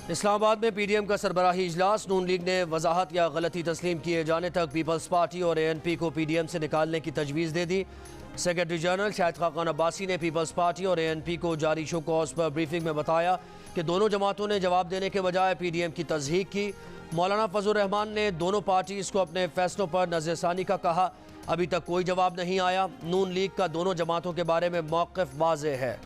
इस्लामाबाद में पीडीएम का सरबराही इजलास। नून लीग ने वजाहत या गलती तस्लीम किए जाने तक पीपल्स पार्टी और एएनपी को पीडीएम से निकालने की तजवीज़ दे दी। सेक्रेटरी जनरल शाहिद खाकान अब्बासी ने पीपल्स पार्टी और एएनपी को जारी शो कॉज पर ब्रीफिंग में बताया कि दोनों जमातों ने जवाब देने के बजाय पीडीएम की तस्दीक की। मौलाना फजल रहमान ने दोनों पार्टीज़ को अपने फैसलों पर नज़रसानी का कहा। अभी तक कोई जवाब नहीं आया। नून लीग का दोनों जमातों के बारे में मौक़िफ़ वाज़ेह है।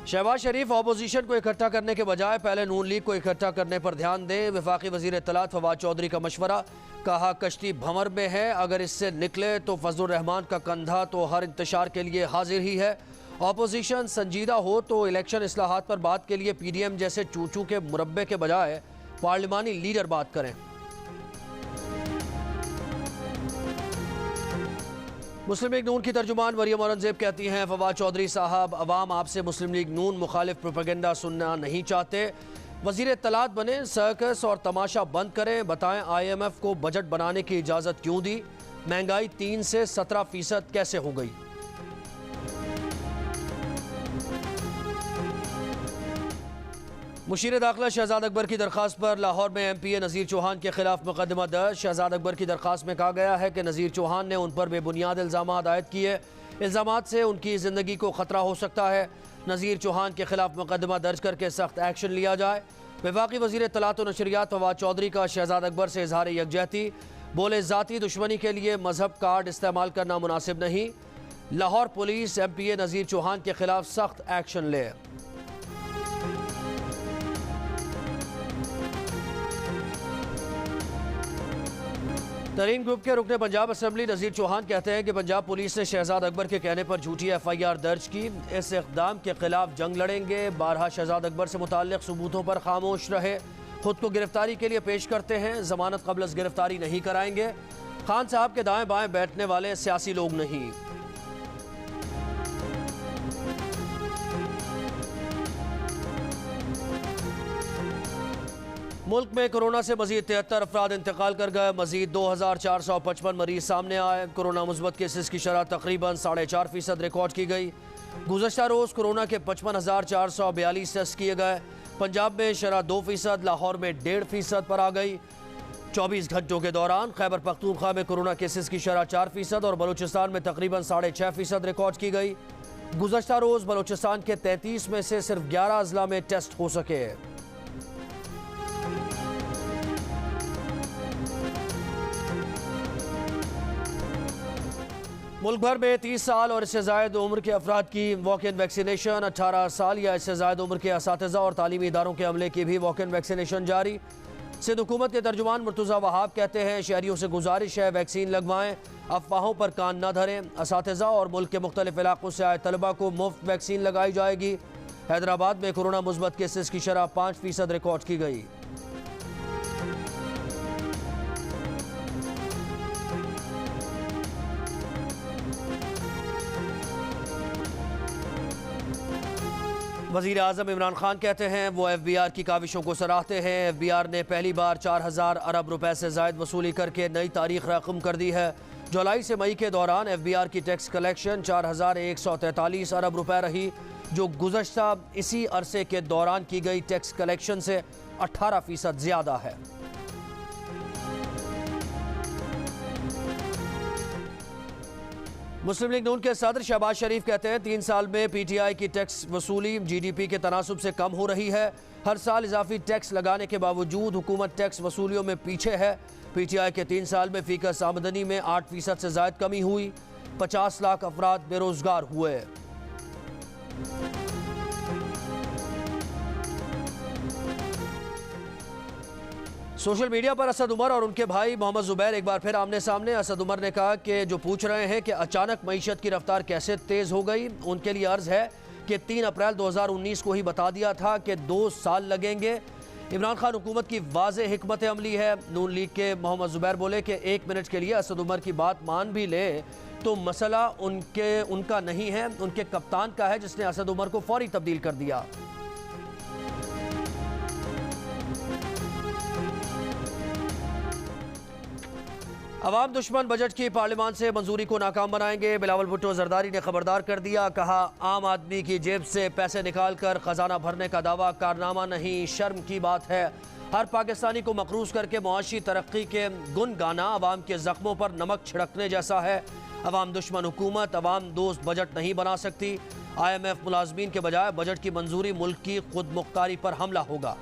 शहबाज शरीफ अपोजिशन को इकट्ठा करने के बजाय पहले नून लीग को इकट्ठा करने पर ध्यान दें। वफाकी वज़ीर इत्तलात फवाद चौधरी का मशवरा। कहा कश्ती भंवर में है, अगर इससे निकले तो फजल रहमान का कंधा तो हर इंतशार के लिए हाजिर ही है। अपोजिशन संजीदा हो तो इलेक्शन इस्लाहात पर बात के लिए पीडीएम जैसे चूचू के मुरब्बे के बजाय पार्लिमानी लीडर बात करें। मुस्लिम लीग नून की तर्जुमान मरियम औरंगजेब कहती हैं, फवाद चौधरी साहब अवाम आपसे मुस्लिम लीग नून मुखालिफ प्रोपेगेंडा सुनना नहीं चाहते। वज़ीर इत्तलात बने, सर्कस और तमाशा बंद करें। बताएं IMF को बजट बनाने की इजाज़त क्यों दी? महंगाई 3 से 17% कैसे हो गई? मुशीर दाखिला शहजाद अकबर की दरख्वास्त पर लाहौर में MPA नज़ीर चौहान के खिलाफ मुकदमा दर्ज। शहजाद अकबर की दरख्वास्त में कहा गया है कि नज़ीर चौहान ने उन पर बेबुनियाद इल्ज़ाम आयद किए। इल्ज़ामात से उनकी ज़िंदगी को ख़तरा हो सकता है। नज़ीर चौहान के खिलाफ मुकदमा दर्ज करके सख्त एक्शन लिया जाए। वफाकी वज़ीर इत्तलात व नशरियात फवाद चौधरी का शहजाद अकबर से इजहार यकजहती। बोले ज़ाती दुश्मनी के लिए मजहब कार्ड इस्तेमाल करना मुनासिब नहीं। लाहौर पुलिस MPA नज़ीर चौहान के खिलाफ सख्त एक्शन ले। तरीन ग्रुप के रुकने पंजाब असम्बली नज़ीर चौहान कहते हैं कि पंजाब पुलिस ने शहजाद अकबर के कहने पर झूठी FIR दर्ज की। इस इक़दाम के खिलाफ जंग लड़ेंगे। बारहा शहजाद अकबर से मुताल्लिक़ सबूतों पर खामोश रहे। खुद को गिरफ्तारी के लिए पेश करते हैं। जमानत कबल अज़ गिरफ्तारी नहीं कराएंगे। खान साहब के दाएं बाएं बैठने वाले सियासी लोग नहीं। मुल्क में कोरोना से मजीद 73 अफराद इंतकाल कर गए। मजीद 2455 मरीज सामने आए। कोरोना मुस्बत केसेस की शरह तकरीबन 4.5% रिकॉर्ड की गई। गुज़श्ता रोज़ कोरोना के 55,442 टेस्ट किए गए। पंजाब में शरह 2%, लाहौर में 1.5% पर आ गई। 24 घंटों के दौरान खैबर पख्तूनख्वा में कोरोना केसेस की शरह 4% और बलूचिस्तान में तकरीबन 6.5% रिकॉर्ड की गई। गुज़श्ता रोज़ बलूचिस्तान के 33 में से सिर्फ 11 अजला में टेस्ट हो सके। मुल्क भर में 30 साल और इससे ज़ायद उम्र के अफराद की वॉक इन वैक्सीनेशन। 18 साल या इससे ज़ायद उम्र के असातिज़ा और तालीमी इदारों के अमले की भी वॉक इन वैक्सीनेशन जारी। सिंध हुकूमत के तर्जुमान मुर्तज़ा वहाब कहते हैं, शहरियों से गुजारिश है वैक्सीन लगवाएं, अफवाहों पर कान न धरें। असातिज़ा और मुल्क के मुख्तलिफ इलाकों से आए तलबा को मुफ्त वैक्सीन लगाई जाएगी। हैदराबाद में कोरोना मुस्बत केसेस की शरह 5% रिकॉर्ड की गई। वज़ीर आज़म इमरान खान कहते हैं वो FBR की काविशों को सराहते हैं। FBR ने पहली बार 4000 अरब रुपए से ज़ायद वसूली करके नई तारीख रकम कर दी है। जुलाई से मई के दौरान FBR की टैक्स कलेक्शन 4143 अरब रुपए रही, जो गुज़श्ता इसी अरसे के दौरान की गई टैक्स कलेक्शन से 18% ज़्यादा है। मुस्लिम लीग नून के सदर शहबाज शरीफ कहते हैं 3 साल में PTI की टैक्स वसूली GDP के तनासुब से कम हो रही है। हर साल इजाफी टैक्स लगाने के बावजूद हुकूमत टैक्स वसूलियों में पीछे है। PTI के 3 साल में फीकस आमदनी में 8% से ज़ायद कमी हुई। 50 लाख अफराद बेरोजगार हुए। सोशल मीडिया पर असद उमर और उनके भाई मोहम्मद जुबैर एक बार फिर आमने सामने। असद उमर ने कहा कि जो पूछ रहे हैं कि अचानक मईशत की रफ्तार कैसे तेज़ हो गई, उनके लिए अर्ज़ है कि 3 अप्रैल 2019 को ही बता दिया था कि 2 साल लगेंगे। इमरान खान हुकूमत की वाज़े हिकमत अमली है। नून लीग के मोहम्मद जुबैर बोले कि 1 मिनट के लिए असद उमर की बात मान भी ले तो मसला उनका नहीं है, उनके कप्तान का है जिसने असद उमर को फौरी तब्दील कर दिया। अवाम दुश्मन बजट की पार्लियामान से मंजूरी को नाकाम बनाएंगे। बिलावल भुट्टो जरदारी ने खबरदार कर दिया। कहा, आम आदमी की जेब से पैसे निकाल कर खजाना भरने का दावा कारनामा नहीं, शर्म की बात है। हर पाकिस्तानी को मकरूज करके मुआशी तरक्की के गुन गाना अवाम के जख्मों पर नमक छिड़कने जैसा है। अवाम दुश्मन हुकूमत अवाम दोस्त बजट नहीं बना सकती। IMF मुलाजमीन के बजाय बजट की मंजूरी मुल्क की खुद मुख्तारी पर हमला होगा।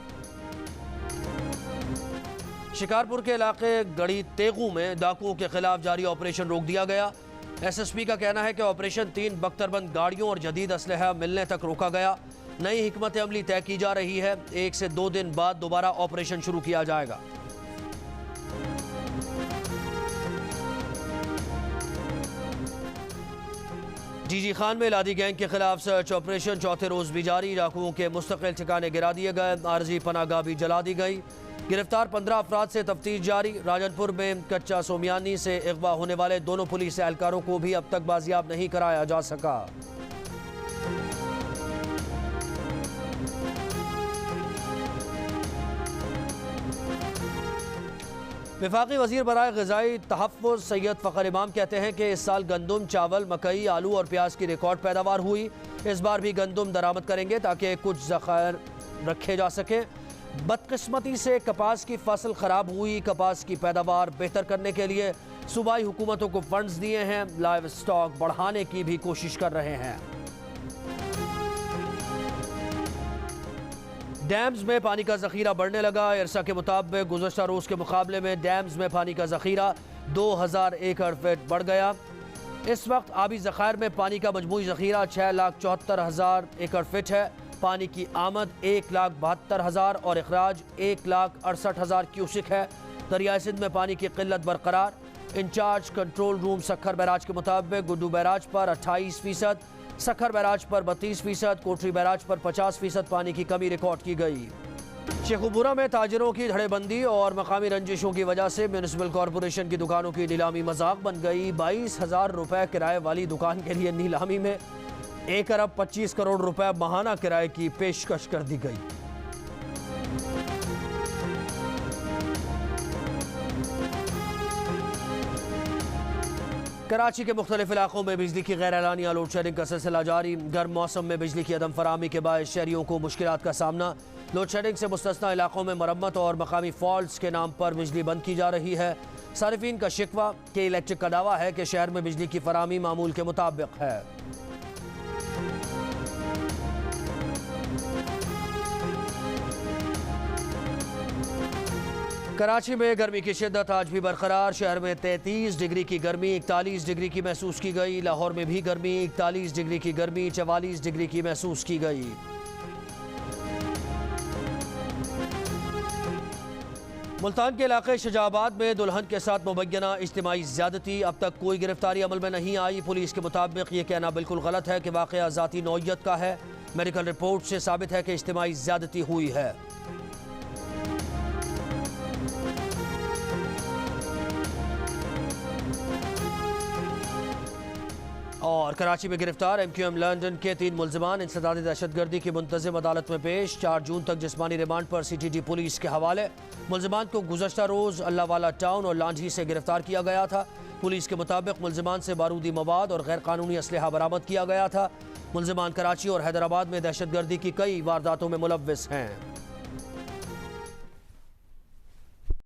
शिकारपुर के इलाके गढ़ी तेगू में डाकुओं के खिलाफ जारी ऑपरेशन रोक दिया गया। SSP का कहना है कि ऑपरेशन 3 बख्तरबंद गाड़ियों और जदीद असलहा मिलने तक रोका गया। नई हिकमत अमली तय की जा रही है। 1 से 2 दिन बाद दोबारा ऑपरेशन शुरू किया जाएगा। DG खान में लादी गैंग के खिलाफ सर्च ऑपरेशन चौथे रोज भी जारी। डाकुओं के मुस्तकिल ठिकाने गिरा दिए गए। आरजी पनागाह भी जला दी गई। गिरफ्तार 15 अफराद से तफ्तीश जारी। राजनपुर में कच्चा सोमियानी से अगवा होने वाले दोनों पुलिस एहलकारों को भी अब तक बाजियाब नहीं कराया जा सका। वफाकी वजीर बराए ग़िज़ाई तहफ़्फ़ुज़ सैयद फ़खर इमाम कहते हैं कि इस साल गंदम, चावल, मकई, आलू और प्याज की रिकॉर्ड पैदावार हुई। इस बार भी गंदम दरामद करेंगे ताकि कुछ ज़ख़ायर रखे जा सकें। बदकिस्मती से कपास की फसल खराब हुई। कपास की पैदावार बेहतर करने के लिए सूबाई हुकूमतों को फंड्स दिए हैं। लाइव स्टॉक बढ़ाने की भी कोशिश कर रहे हैं। डैम्स में पानी का जखीरा बढ़ने लगा। इरसा के मुताबिक गुज़श्ता रोज के मुकाबले में डैम्स में पानी का जखीरा 2000 एकड़ फीट बढ़ गया। इस वक्त आबी ज़खायर में पानी का मजमूई जखीरा 6,74,000 एकड़ फीट है। पानी की आमद 1,72,000 और अखराज 1,68,000 क्यूसिक है। दरियाई सिंध में पानी की किल्लत बरकरार। Incharge control room Sukkur barrage के मुताबिक गुड्डू बैराज पर 28%, सखर बैराज पर 32%, कोटरी बैराज पर 50% पानी की कमी रिकॉर्ड की गई। शेखुपुरा में ताजिरों की धड़ेबंदी और मकामी रंजिशों की वजह से म्यूनिसिपल कॉरपोरेशन की दुकानों की नीलामी मजाक बन गई। 22,000 रुपए किराए वाली दुकान के लिए नीलामी में 1 अरब 25 करोड़ रुपए माहाना किराए की पेशकश कर दी गई। कराची के मुख्तलिफ इलाकों में बिजली की गैर एलानिया लोड शेडिंग का सिलसिला जारी। गर्म मौसम में बिजली की अदम फराहमी के बायस शहरियों को मुश्किलात का सामना। लोड शेडिंग से मुस्तस्ना इलाकों में मरम्मत और मकामी फॉल्ट्स के नाम पर बिजली बंद की जा रही है। सारिफीन का शिकवा के इलेक्ट्रिक का दावा है कि शहर में बिजली की फराहमी मामूल के मुताबिक है। कराची में गर्मी की शिद्दत आज भी बरकरार। शहर में 33 डिग्री की गर्मी 41 डिग्री की महसूस की गई। लाहौर में भी गर्मी 41 डिग्री की गर्मी 44 डिग्री की महसूस की गई। मुल्तान के इलाके शजाबाद में दुल्हन के साथ मुबैना इज्तिमाई ज़्यादती। अब तक कोई गिरफ्तारी अमल में नहीं आई। पुलिस के मुताबिक ये कहना बिल्कुल गलत है कि वाक़या ज़ाती नौइयत का है। मेडिकल रिपोर्ट से साबित है कि इज्तिमाई ज़्यादती हुई है। और कराची में गिरफ्तार MQM लंदन के 3 मुल्ज़िमान इंसदादी दहशतगर्दी की मुंतज़िम अदालत में पेश। 4 जून तक जिस्मानी रिमांड पर CTT पुलिस के हवाले। मुल्ज़िमान को गुज़श्ता रोज़ अल्लाहवाला टाउन और लांझी से गिरफ्तार किया गया था। पुलिस के मुताबिक मुल्ज़िमान से बारूदी मवाद और गैर कानूनी असलहा बरामद किया गया था। मुल्ज़िमान कराची और हैदराबाद में दहशतगर्दी की कई वारदातों में मुलव्विस हैं।